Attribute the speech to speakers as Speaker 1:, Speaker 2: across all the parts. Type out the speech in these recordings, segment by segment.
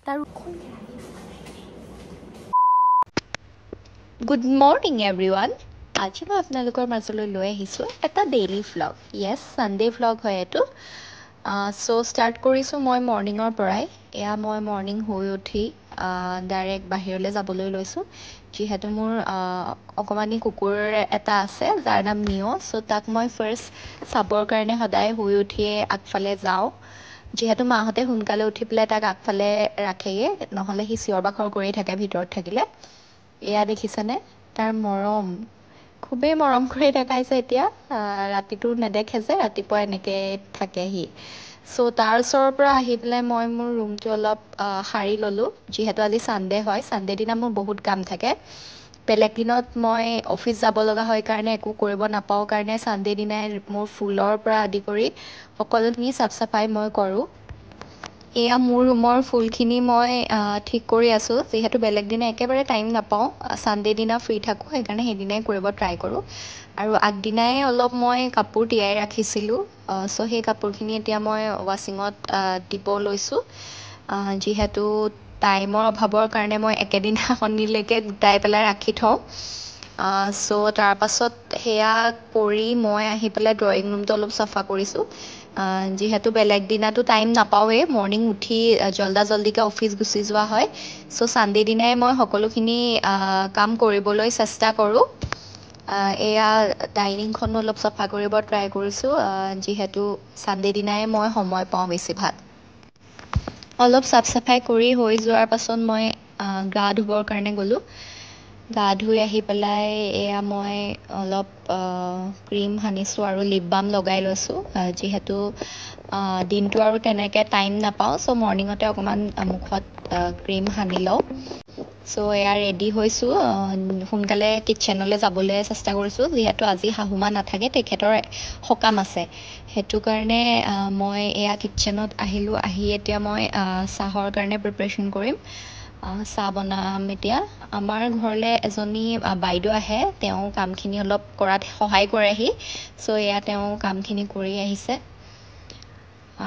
Speaker 1: তাৰ
Speaker 2: good morning everyone. আজি মই আপোনালোকৰ মাজলৈ লৈ আহিছোঁ এটা ডেইলি ভ্লগ। য়েছ, ছানডে' ভ্লগ হয় এইটো। ষ্টাৰ্ট কৰিছোঁ মই মৰ্ণিঙৰ পৰাই। এয়া মই মৰ্ণিং শুই উঠি ডাইৰেক্ট বাহিৰলৈ যাবলৈ লৈছোঁ, যিহেতু মোৰ অকণমানি কুকুৰ এটা আছে যাৰ নাম নিঅ'। তাক মই ফাৰ্ষ্ট চাবৰ কাৰণে সদায় শুই উঠিয়ে আগফালে যাওঁ, যিহেতু মাহঁতে সোনকালে উঠি পেলাই তাক আগফালে ৰাখেগৈ, নহ'লে সি চিঞৰ বাখৰ কৰি থাকে ভিতৰত থাকিলে। এয়া দেখিছেনে তাৰ মৰম, খুবেই মৰম কৰি দেখাইছে। এতিয়া ৰাতিটো নেদেখে যে, ৰাতিপুৱা এনেকৈ থাকেহি। তাৰ ওচৰৰ পৰা আহি পেলাই মই মোৰ ৰুমটো অলপ সাৰি ল'লোঁ, যিহেতু আজি ছানডে' হয়। ছানডে' দিনা মোৰ বহুত কাম থাকে। বেলেগ দিনত মই অফিচ যাব লগা হয় কাৰণে একো কৰিব নাপাওঁ কাৰণে ছানডে' দিনাই মোৰ ফুলৰ পৰা আদি কৰি সকলোখিনি চাফ চাফাই মই কৰোঁ। এয়া মোৰ ৰুমৰ ফুলখিনি মই ঠিক কৰি আছোঁ, যিহেতু বেলেগ দিনা একেবাৰে টাইম নাপাওঁ। ছানডে' দিনা ফ্ৰী থাকোঁ, সেইকাৰণে সেইদিনাই কৰিব ট্ৰাই কৰোঁ। আৰু আগদিনাই অলপ মই কাপোৰ তিয়াই ৰাখিছিলোঁ, সেই কাপোৰখিনি এতিয়া মই ৱাশ্বিঙত দিব লৈছোঁ, যিহেতু টাইমৰ অভাৱৰ কাৰণে মই একেদিনাখনিলৈকে গোটাই পেলাই ৰাখি থওঁ। তাৰপাছত সেয়া কৰি মই আহি পেলাই ড্ৰয়িং ৰুমটো অলপ চাফা কৰিছোঁ, যিহেতু বেলেগ দিনাতো টাইম নাপাওঁৱেই। মৰ্ণিং উঠি জল্দিকৈ অফিচ গুচি যোৱা হয়। ছানডে' দিনাই মই সকলোখিনি কাম কৰিবলৈ চেষ্টা কৰোঁ। এয়া ডাইনিংখনো অলপ চাফা কৰিব ট্ৰাই কৰিছোঁ, যিহেতু ছানডে' দিনাই মই সময় পাওঁ বেছিভাগ। অলপ চাফ চাফাই কৰি হৈ যোৱাৰ পাছত মই গা ধুবৰ কাৰণে গ'লোঁ। গা ধুই আহি পেলাই এয়া মই অলপ ক্ৰীম সানিছোঁ আৰু লিপ বাম লগাই লৈছোঁ, যিহেতু দিনটো আৰু তেনেকৈ টাইম নাপাওঁ। মৰ্ণিঙতে অকণমান মুখত ক্ৰীম সানি লওঁ। এয়া ৰেডি হৈছোঁ, সোনকালে কিটচেনলৈ যাবলৈ চেষ্টা কৰিছোঁ, যিহেতু আজি শাহুমা নাথাকে, তেখেতৰ সকাম আছে। সেইটো কাৰণে মই এয়া কিটচেনত আহিলোঁ। আহি এতিয়া মই চাহৰ কাৰণে প্ৰিপেৰেশ্যন কৰিম। চাহ বনাম এতিয়া। আমাৰ ঘৰলৈ এজনী বাইদেউ আহে, তেওঁ কামখিনি অলপ কৰাত সহায় কৰেহি। এয়া তেওঁ কামখিনি কৰি আহিছে।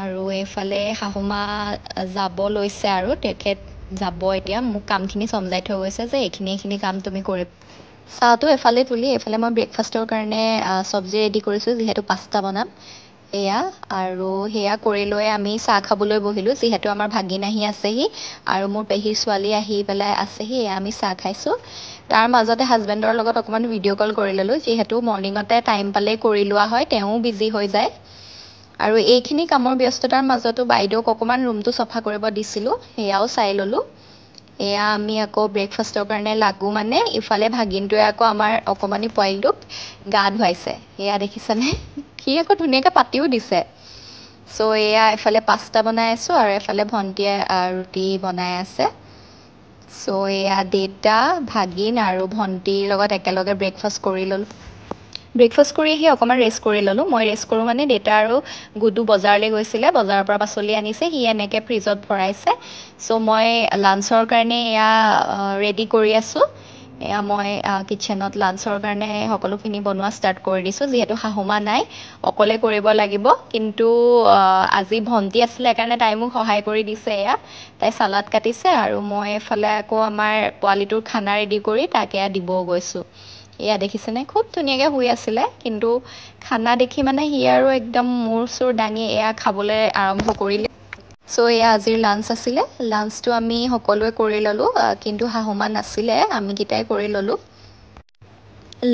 Speaker 2: আৰু এইফালে শাহুমা যাব লৈছে, আৰু তেখেত যাব এতিয়া। মোক কামখিনি চমজাই থৈ গৈছে যে এইখিনি কাম তুমি কৰি। চাহটো এফালে তুলি এইফালে মই ব্ৰেকফাষ্টৰ কাৰণে চব্জি ৰেডি কৰিছোঁ, যিহেতু পাস্তা বনাম। এয়া আৰু সেয়া কৰি লৈ আমি চাহ খাবলৈ বহিলোঁ, যিহেতু আমাৰ ভাগিন আহি আছেহি আৰু মোৰ পেহীৰ ছোৱালী আহি পেলাই আছেহি। এয়া আমি চাহ খাইছোঁ। তাৰ মাজতে হাজবেণ্ডৰ লগত অকণমান ভিডিঅ' কল কৰি ল'লোঁ, যিহেতু মৰ্ণিঙতে টাইম পালেই কৰি লোৱা হয়, তেওঁও বিজি হৈ যায়। আৰু এইখিনি কামৰ ব্যস্ততাৰ মাজতো বাইদেউক অকণমান ৰুমটো চফা কৰিব দিছিলোঁ, সেয়াও চাই ল'লোঁ। এয়া আমি আকৌ ব্ৰেকফাষ্টৰ কাৰণে লাগোঁ, ইফালে ভাগিনটোৱে আকৌ আমাৰ অকণমানি পোৱালিটোক গা ধুৱাইছে। এয়া দেখিছেনে, সি আকৌ ধুনীয়াকৈ পাতিও দিছে। এয়া এফালে পাস্তা বনাই আছোঁ আৰু এফালে ভণ্টিয়ে ৰুটি বনাই আছে। এয়া দেউতা, ভাগিন আৰু ভণ্টিৰ লগত একেলগে ব্ৰেকফাষ্ট কৰি ল'লোঁ। ব্ৰেকফাষ্ট কৰি আহি অকণমান ৰেষ্ট কৰি ল'লোঁ। মই ৰেষ্ট কৰোঁ দেউতা আৰু গুডু বজাৰলৈ গৈছিলে, বজাৰৰ পৰা পাচলি আনিছে, সি এনেকৈ ফ্ৰিজত ভৰাইছে। মই লাঞ্চৰ কাৰণে এয়া ৰেডি কৰি আছোঁ। এয়া মই কিটচেনত লাঞ্চৰ কাৰণে সকলোখিনি বনোৱা ষ্টাৰ্ট কৰি দিছোঁ, যিহেতু শাহুমা নাই, অকলে কৰিব লাগিব। কিন্তু আজি ভণ্টি আছিলে সেইকাৰণে তাই মোক সহায় কৰি দিছে। এয়া তাই চালাড কাটিছে আৰু মই এইফালে আকৌ আমাৰ পোৱালিটোৰ খানা ৰেডি কৰি তাক এয়া দিব গৈছোঁ। এয়া দেখিছেনে, খুব ধুনীয়াকৈ শুই আছিলে, কিন্তু খানা দেখি সি আৰু একদম মূৰ চুৰ দাঙি এয়া খাবলৈ আৰম্ভ কৰিলে। এয়া আজিৰ লাঞ্চ আছিলে। লাঞ্চটো আমি সকলোৱে কৰি ল'লোঁ, কিন্তু শাহুমা নাছিলে, আমিকেইটাই কৰি ল'লোঁ।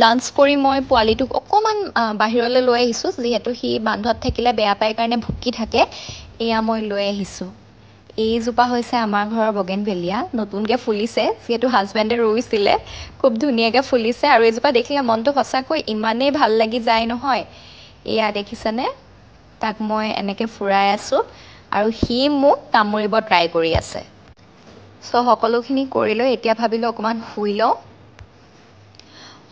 Speaker 2: লাঞ্চ কৰি মই পোৱালিটোক অকণমান বাহিৰলৈ লৈ আহিছোঁ, যিহেতু সি বান্ধত থাকিলে বেয়া পায় কাৰণে ভুকি থাকে। এয়া মই লৈ আহিছোঁ। এইজোপা হৈছে আমাৰ ঘৰৰ বগেনভেলিয়া, নতুনকৈ ফুলিছে, যিহেতু হাজবেণ্ডে ৰুইছিলে। খুব ধুনীয়াকৈ ফুলিছে আৰু এইজোপা দেখিলে মনটো সঁচাকৈ ইমানেই ভাল লাগি যায় নহয়। এয়া দেখিছেনে, তাক মই এনেকৈ ফুৰাই আছোঁ আৰু সি মোক কামুৰিব ট্ৰাই কৰি আছে। সকলোখিনি কৰি লৈ এতিয়া ভাবিলোঁ অকণমান শুই লওঁ।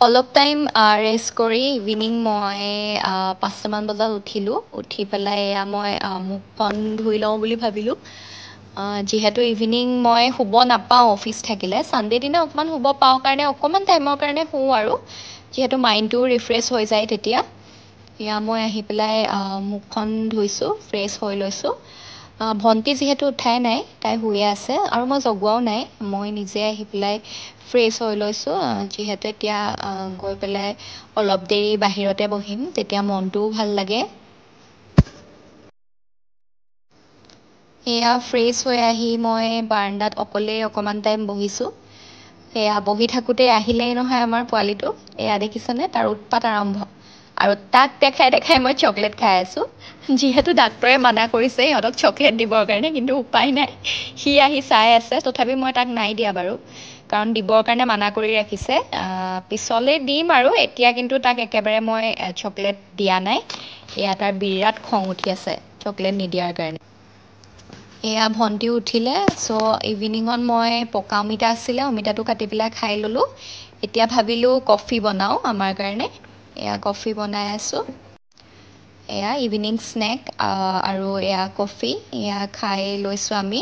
Speaker 2: অলপ টাইম ৰেষ্ট কৰি ইভিনিং মই 5টামান বজাত উঠিলোঁ। উঠি পেলাই এয়া মই মুখখন ধুই লওঁ বুলি ভাবিলোঁ, যিহেতু ইভিনিং মই শুব নাপাওঁ অফিচ থাকিলে। ছানডে' দিনা অকণমান শুব পাওঁ কাৰণে অকণমান টাইমৰ কাৰণে শুওঁ, আৰু যিহেতু মাইণ্ডটোও ৰিফ্ৰেছ হৈ যায় তেতিয়া। এয়া মই আহি পেলাই মুখখন ধুইছোঁ, ফ্ৰেছ হৈ লৈছোঁ। ভণ্টি যিহেতু উঠাই নাই, তাই শুয়ে আছে আৰু মই জগোৱাও নাই। মই নিজে আহি পেলাই ফ্ৰেছ হৈ লৈছোঁ, যিহেতু এতিয়া গৈ পেলাই অলপ দেৰি বাহিৰতে বহিম, তেতিয়া মনটোও ভাল লাগে। এয়া ফ্ৰেছ হৈ আহি মই বাৰাণ্ডাত অকলেই অকণমান টাইম বহিছোঁ। সেয়া বহি থাকোঁতে আহিলেই নহয় আমাৰ পোৱালিটো। এয়া দেখিছেনে, তাৰ উৎপাত আৰম্ভ। আৰু তাক দেখাই দেখাই মই চকলেট খাই আছোঁ। যিহেতু ডাক্তৰে মানা কৰিছে ইহঁতক চকলেট দিবৰ কাৰণে, কিন্তু উপায় নাই। সি আহি চাই আছে, তথাপি মই তাক নাই দিয়া বাৰু, কাৰণ দিবৰ কাৰণে মানা কৰি ৰাখিছে। পিছলৈ দিম আৰু, এতিয়া কিন্তু তাক একেবাৰে মই চকলেট দিয়া নাই। এয়া তাৰ বিৰাট খং উঠি আছে চকলেট নিদিয়াৰ কাৰণে। এয়া ভণ্টি উঠিলে, চ' ইভিনিঙত মই পকা অমিতা আছিলে, অমিতাটো কাটি পেলাই খাই ল'লোঁ। এতিয়া ভাবিলোঁ কফি বনাওঁ আমাৰ কাৰণে। এয়া কফি বনাই আছোঁ। এয়া ইভিনিং স্নেক, আৰু এয়া কফি, এয়া খাই লৈছোঁ আমি।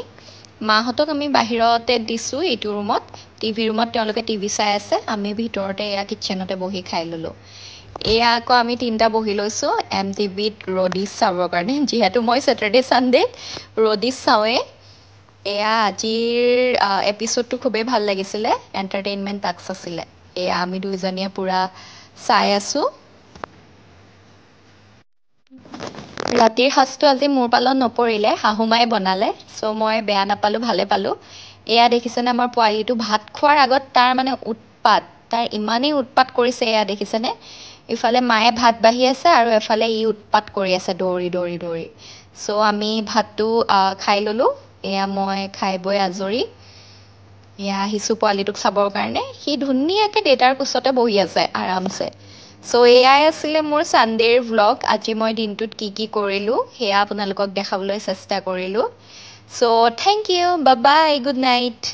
Speaker 2: মাহঁতক আমি বাহিৰতে দিছোঁ, এইটো ৰুমত। টিভি ৰুমত তেওঁলোকে টিভি চাই আছে, আমি ভিতৰতে এয়া কিটচেনতে বহি খাই ল'লোঁ। এয়া আকৌ আমি তিনিটা বহি লৈছোঁ MTVত ৰ'ডিছ চাবৰ কাৰণে, যিহেতু মই ছেটাৰডে ছানডে ৰ'ডিছ চাওঁৱেই। এয়া আজিৰ এপিছ'ডটো খুবেই ভাল লাগিছিলে, এণ্টাৰটেইনমেণ্ট টাস্ক আছিলে। এয়া আমি দুইজনীয়ে পূৰা চাই আছোঁ। ৰাতিৰ সাঁজটো আজি মোৰ পালত নপৰিলে, শাহুমাই বনালে, চ' মই বেয়া নাপালোঁ, ভালে পালোঁ। এয়া দেখিছেনে, আমাৰ পোৱালিটো ভাত খোৱাৰ আগত তাৰ মানে উৎপাত, তাৰ ইমানেই উৎপাত কৰিছে, এয়া দেখিছেনে। ইফালে মায়ে ভাত বাঢ়ি আছে আৰু এফালে ই উৎপাত কৰি আছে দৌৰি দৌৰি দৌৰি। চ' আমি ভাতটো খাই ল'লোঁ। এয়া মই খাই বৈ আজৰি। এয়া আহিছোঁ পোৱালিটোক চাবৰ কাৰণে, সি ধুনীয়াকৈ দেউতাৰ কোচতে বহি আছে আৰামছে। চ' এয়াই আছিলে মোৰ ছানডেৰ ভ্লগ। আজি মই দিনটোত কি কি কৰিলোঁ সেয়া আপোনালোকক দেখাবলৈ চেষ্টা কৰিলোঁ। So' thank you, bye bye, good night.